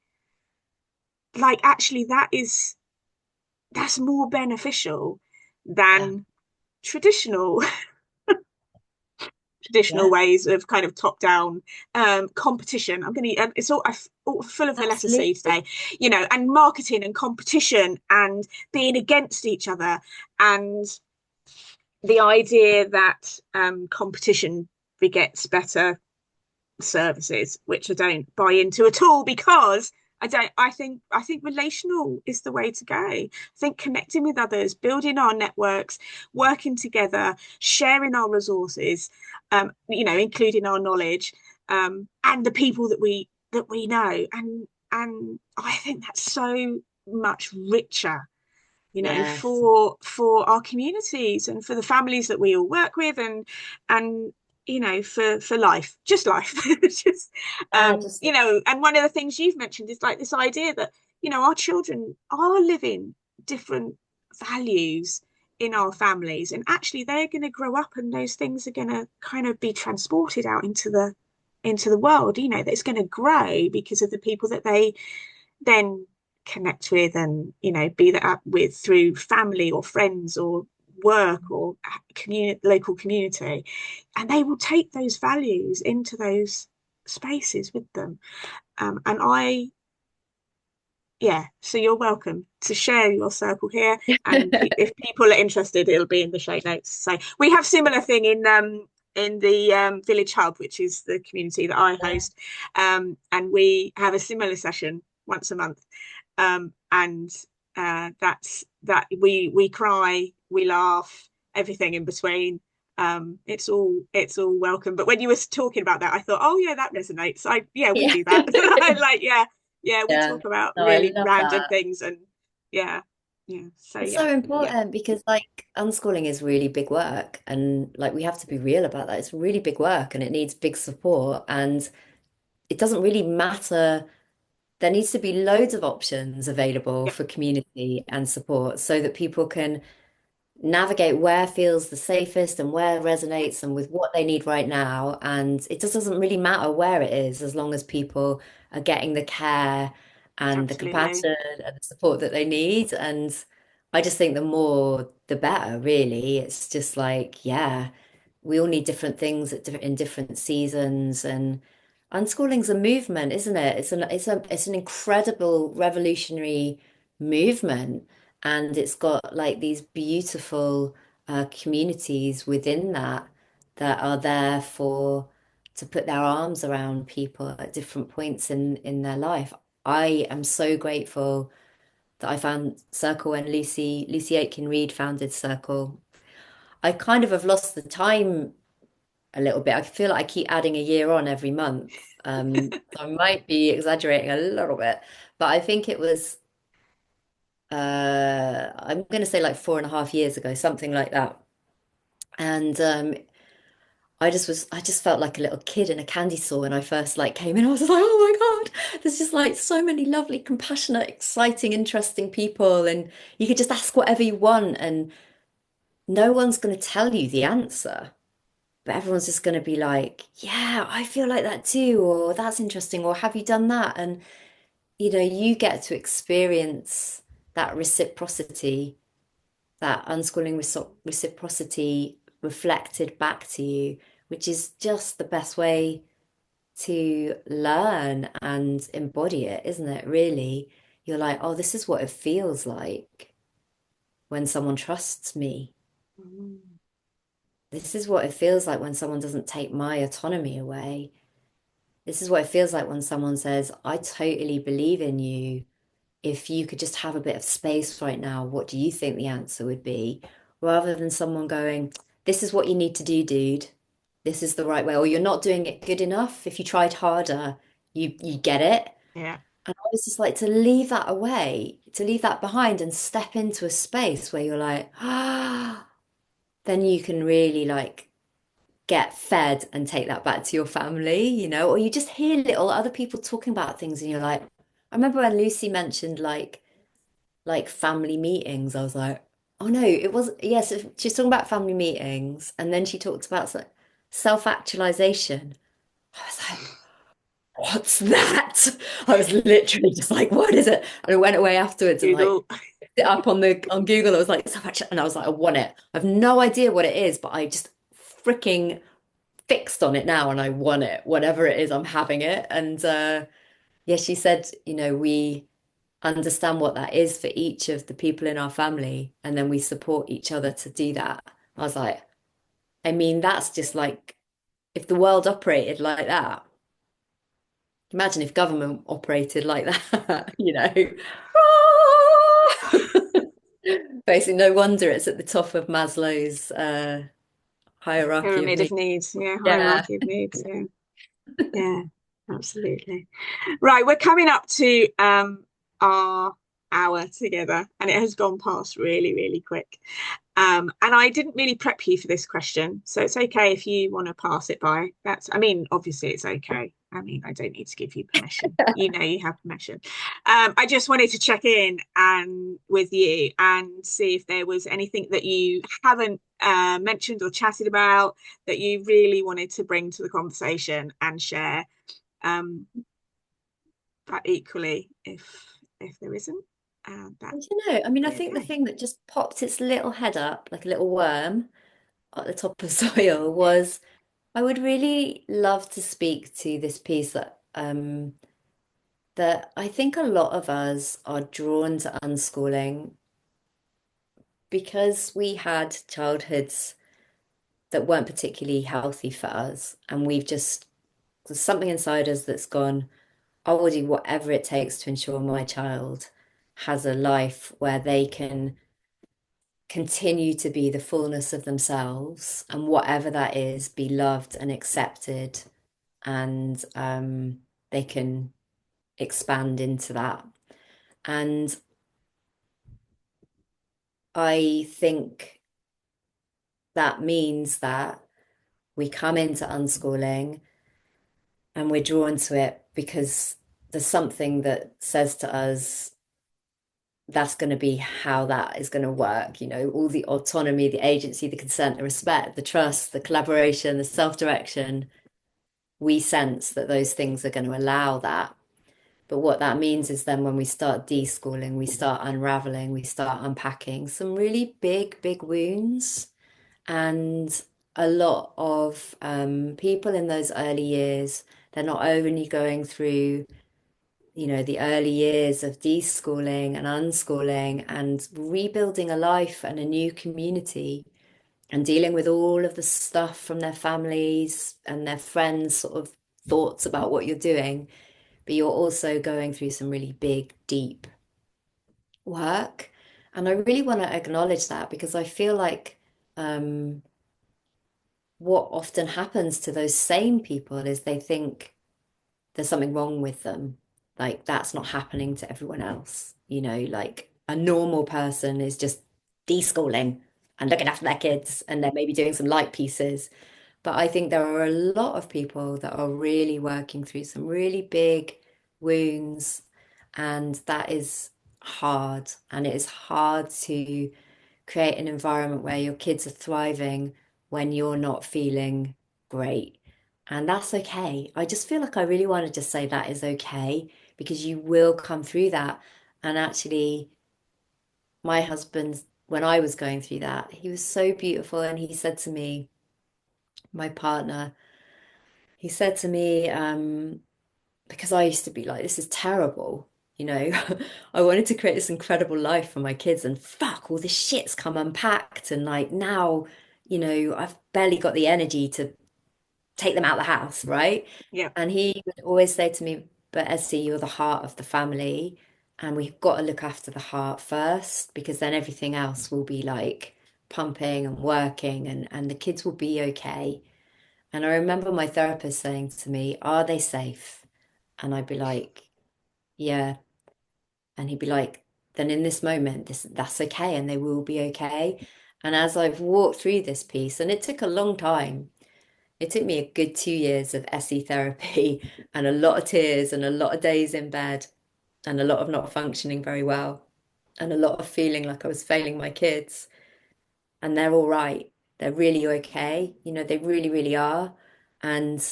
like actually that's more beneficial Yeah. than traditional Yeah. ways of kind of top down competition. I'm going to it's all full of the letter C Absolutely. today, and marketing and competition and being against each other, and the idea that competition begets better services, which I don't buy into at all, because I think relational is the way to go. I think connecting with others, building our networks, working together, sharing our resources, including our knowledge, and the people that we know, and I think that's so much richer, Yes. for our communities and for the families that we all work with, and for life, just life. Just Yeah, just and one of the things you've mentioned is like this idea that our children are living different values in our families, and actually they're going to grow up and those things are going to kind of be transported out into the world, that it's going to grow because of the people that they then connect with, and be that with through family or friends or work or local community, and they will take those values into those spaces with them. And I Yeah, so you're welcome to share your circle here, and if people are interested, it'll be in the show notes. So we have similar thing in the village hub, which is the community that I yeah. host, and we have a similar session once a month, and that's that we cry, we laugh, everything in between. It's all welcome. But when you were talking about that, I thought, oh yeah, that resonates. Yeah, we Yeah. do that. Like, yeah, we Yeah. talk about No, I really love random that. things, and yeah, yeah. So It's yeah, so yeah. important because like unschooling is really big work and like we have to be real about that. It's really big work and it needs big support and it doesn't really matter. There needs to be loads of options available Yeah, for community and support so that people can navigate where feels the safest and where resonates and with what they need right now. And it just doesn't really matter where it is as long as people are getting the care and the absolutely. compassion and the support that they need. And I just think the more, the better, really. It's just like, yeah, we all need different things in different seasons. And unschooling's a movement, isn't it? It's an incredible revolutionary movement and it's got like these beautiful communities within that that are there for to put their arms around people at different points in their life. I am so grateful that I found Circle when Lucy Aitken-Reid founded Circle. I kind of have lost the time a little bit. I feel like I keep adding a year on every month. So I might be exaggerating a little bit, but I think it was I'm going to say like 4.5 years ago, something like that. And I just felt like a little kid in a candy store when I first like came in. I was like, oh my God, there's just like so many lovely, compassionate, exciting, interesting people, and you could just ask whatever you want, and no one's going to tell you the answer. But everyone's just going to be like, yeah, I feel like that too, or that's interesting, or have you done that? And you get to experience that reciprocity that unschooling reciprocity reflected back to you, which is just the best way to learn and embody it, isn't it? Really, you're like, oh, this is what it feels like when someone trusts me. Mm. This is what it feels like when someone doesn't take my autonomy away. This is what it feels like when someone says, I totally believe in you. If you could just have a bit of space right now, what do you think the answer would be? Rather than someone going, this is what you need to do, dude. This is the right way, or you're not doing it good enough. If you tried harder, you get it. Yeah. And I was just like to leave that away, to leave that behind and step into a space where you're like, ah, then you can really like get fed and take that back to your family, or you just hear little other people talking about things and you're like, I remember when Lucy mentioned like like family meetings. I was like, oh no, it was, yes, she's talking about family meetings. And then she talked about self-actualization. I was like, what's that? I was literally just like, what is it? And I went away afterwards and like Google. it up on Google. I was like, self-actual, and I was like, I want it. I have no idea what it is, but I just freaking fixed on it now and I want it. Whatever it is, I'm having it. And yeah, she said, we understand what that is for each of the people in our family, and then we support each other to do that. I was like, I mean, that's just like if the world operated like that. Imagine if government operated like that, Basically, no wonder it's at the top of Maslow's hierarchy of Pyramid of needs. needs. Yeah, Yeah. hierarchy of needs. Yeah, yeah, absolutely. Right, we're coming up to our hour together, and it has gone past really, really quick. And I didn't really prep you for this question, so it's okay if you want to pass it by. I mean, obviously it's okay. I mean, I don't need to give you permission. You know you have permission. I just wanted to check in and with you and see if there was anything that you haven't mentioned or chatted about that you really wanted to bring to the conversation and share. Um, but equally, if there isn't, And that's I mean, I think the okay. thing that just popped its little head up, like a little worm at the top of soil, was I would really love to speak to this piece that I think a lot of us are drawn to unschooling because we had childhoods that weren't particularly healthy for us, and there's something inside us that's gone, I will do whatever it takes to ensure my child has a life where they can continue to be the fullness of themselves, and whatever that is, be loved and accepted, and they can expand into that. And I think that means that we come into unschooling and we're drawn to it because there's something that says to us that's going to be how that is going to work. All the autonomy, the agency, the consent, the respect, the trust, the collaboration, the self-direction. We sense that those things are going to allow that. But what that means is then when we start deschooling, we start unraveling, we start unpacking some really big, big wounds. And a lot of people in those early years, they're not only going through, the early years of deschooling and unschooling and rebuilding a life and a new community and dealing with all of the stuff from their families and their friends' sort of thoughts about what you're doing, but you're also going through some really big, deep work. And I really want to acknowledge that because I feel like what often happens to those same people is they think there's something wrong with them. Like that's not happening to everyone else. Like a normal person is just deschooling and looking after their kids and they're maybe doing some light pieces. But I think there are a lot of people that are really working through some really big wounds, and that is hard. And it is hard to create an environment where your kids are thriving when you're not feeling great. And that's okay. I just feel like I really want to just say that is okay because you will come through that. And actually, my husband, when I was going through that, he was so beautiful. And he said to me, my partner, he said to me, because I used to be like, this is terrible. I wanted to create this incredible life for my kids, and fuck, all this shit's come unpacked. And like now, I've barely got the energy to take them out the house, right? Yeah. And he would always say to me, but Essie, you're the heart of the family, and we've got to look after the heart first, because then everything else will be like pumping and working, and the kids will be okay. And I remember my therapist saying to me, are they safe? And I'd be like, yeah. And he'd be like, then in this moment, that's okay, and they will be okay. And as I've walked through this piece, and it took a long time, it took me a good 2 years of Essie therapy and a lot of tears and a lot of days in bed and a lot of not functioning very well. and a lot of feeling like I was failing my kids. And they're all right. They're really okay. They really, really are. And,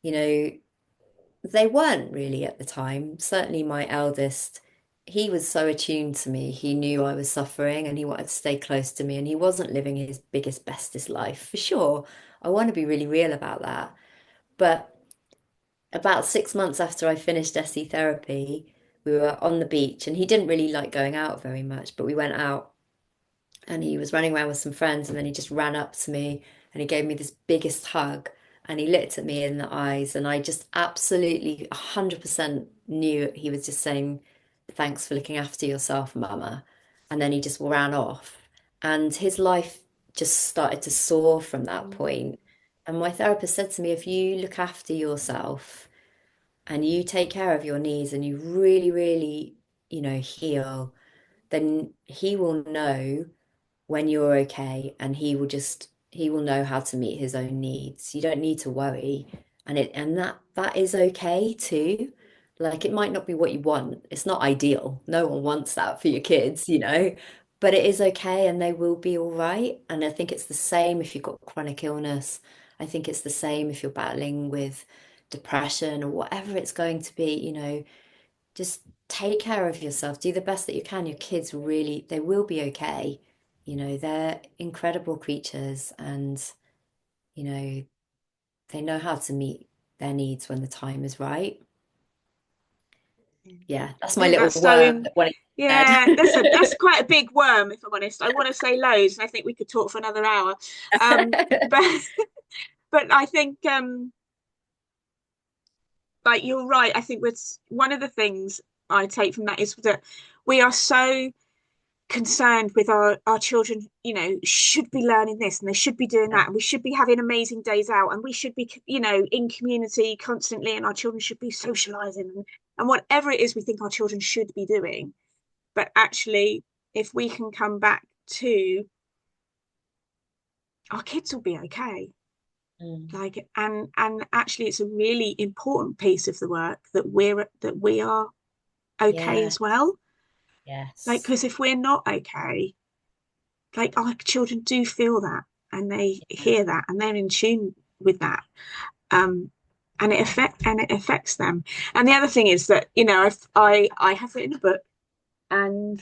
you know, they weren't really at the time. Certainly my eldest, he was so attuned to me. He knew I was suffering and he wanted to stay close to me and he wasn't living his biggest, bestest life, for sure. I want to be really real about that. But about 6 months after I finished Essie therapy, we were on the beach and he didn't really like going out very much, but we went out and he was running around with some friends and then he just ran up to me and he gave me this biggest hug and he looked at me in the eyes and I just absolutely 100% knew he was just saying thanks for looking after yourself, mama. And then he just ran off and his life just started to soar from that point. And my therapist said to me, if you look after yourself and you take care of your needs and you really, really, heal, then he will know when you're okay and he will know how to meet his own needs. You don't need to worry. And that is okay too. Like it might not be what you want. It's not ideal. No one wants that for your kids. But it is okay and they will be all right. And I think it's the same if you've got chronic illness. I think it's the same if you're battling with depression or whatever it's going to be. Just take care of yourself, do the best that you can. Your kids really, they will be okay. They're incredible creatures and, you know, they know how to meet their needs when the time is right. Yeah, that's I my think little that's so worm in, that wanted yeah, that's said. quite a big worm, if I'm honest. I want to say loads, and I think we could talk for another hour. But but I think like you're right. I think with one of the things I take from that is that we are so concerned with our children, should be learning this and they should be doing that, and we should be having amazing days out, and we should be, in community constantly, and our children should be socializing and whatever it is we think our children should be doing. But actually, if we can come back to our kids will be okay. Mm. Like and actually it's a really important piece of the work that we are okay Yeah, as well. Like, yes. because if we're not okay, like our children do feel that and they Yeah, hear that and they're in tune with that. Um and it affects them. And the other thing is that, I have written a book, and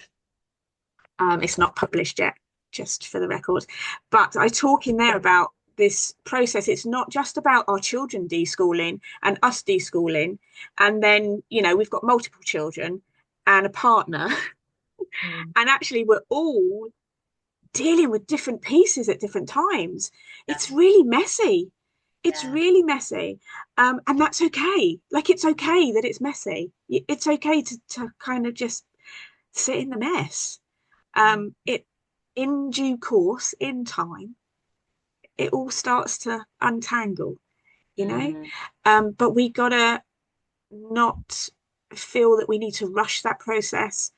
it's not published yet, just for the record. But I talk in there about this process. It's not just about our children deschooling and us deschooling. And then, we've got multiple children and a partner. mm, And actually, we're all dealing with different pieces at different times. yeah, It's really messy. It's yeah, really messy. And that's okay. Like, it's okay that it's messy. It's okay to kind of just sit in the mess. mm, It in due course, in time, it all starts to untangle, you know. mm, But we gotta not feel that we need to rush that process.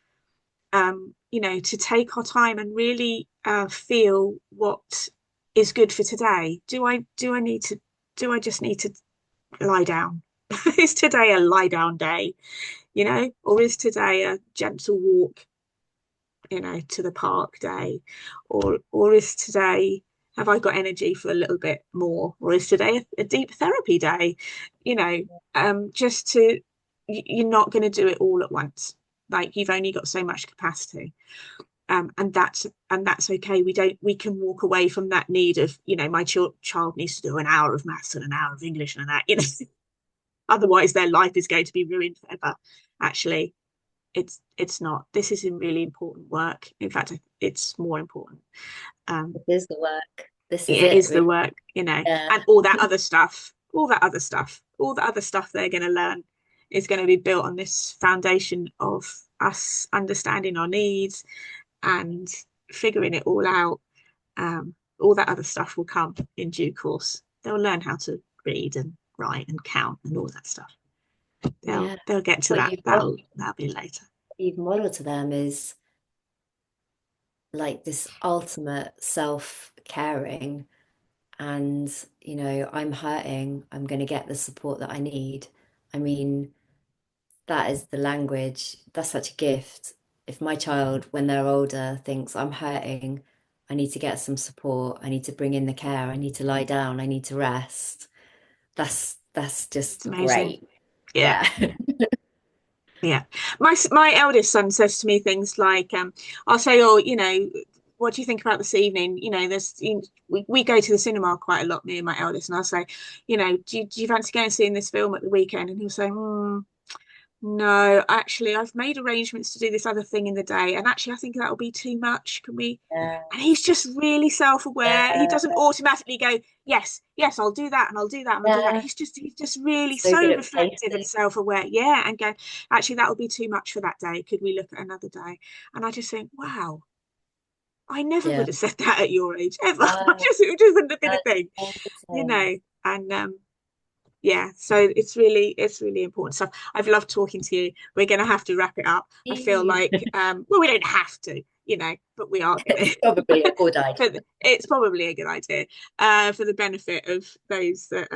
To take our time and really feel what is good for today. Do I just need to lie down? Is today a lie down day? Or is today a gentle walk, to the park day? Or is today, have I got energy for a little bit more? Or is today a deep therapy day? You know, just you're not going to do it all at once. Like, you've only got so much capacity. And that's okay. We can walk away from that need of, my child needs to do an hour of maths and an hour of English and that. Otherwise their life is going to be ruined forever. Actually, it's not. This is a really important work. In fact, it's more important. this is the work. This is It it, is the really. work, Yeah, and all that other stuff, they're going to learn is going to be built on this foundation of us understanding our needs and figuring it all out. All that other stuff will come in due course. They'll learn how to read and write and count and all that stuff. They'll yeah. they'll get to What that. That'll be later. you've modeled to them is like this ultimate self-caring and I'm hurting, I'm going to get the support that I need. I mean, that is the language. That's such a gift. if my child, when they're older, thinks I'm hurting, I need to get some support, I need to bring in the care, I need to lie down, I need to rest. That's It's just amazing. great. Yeah. Yeah. Yeah. My eldest son says to me things like, I'll say, oh, what do you think about this evening? We go to the cinema quite a lot, me and my eldest, and I'll say, do you fancy going and seeing this film at the weekend? And he'll say, no, actually, I've made arrangements to do this other thing in the day, and actually, I think that'll be too much. Can we? Yeah. And he's just really self-aware. He Yeah. doesn't automatically go, yes, yes, I'll do that, and I'll do that, and I'll do that. Yeah. He's just really So good so at reflective and pacing. self-aware. Yeah, and go, actually, that will be too much for that day. Could we look at another day? And I just think, wow, I never Yeah. would have said that at your age ever. No, It just wouldn't have been a that's thing, amazing. And yeah, so it's really important stuff. I've loved talking to you. We're going to have to wrap it up. I feel like well, we don't have to, but we are going It's to. probably a good idea. But it's probably a good idea for the benefit of those that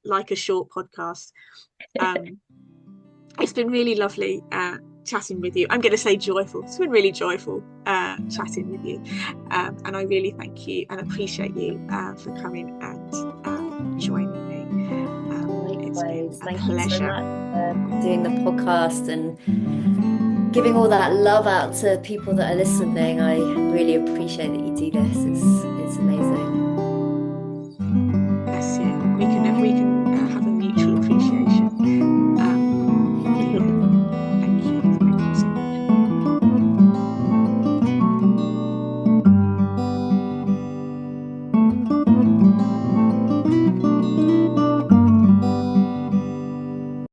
like a short podcast. Um, it's been really lovely chatting with you. I'm going to say joyful. It's been really joyful chatting with you, and I really thank you and appreciate you for coming and joining me. It's been Likewise. a Thank you so pleasure. much for doing the podcast and giving all that love out to people that are listening. I really appreciate that you do this. It's amazing.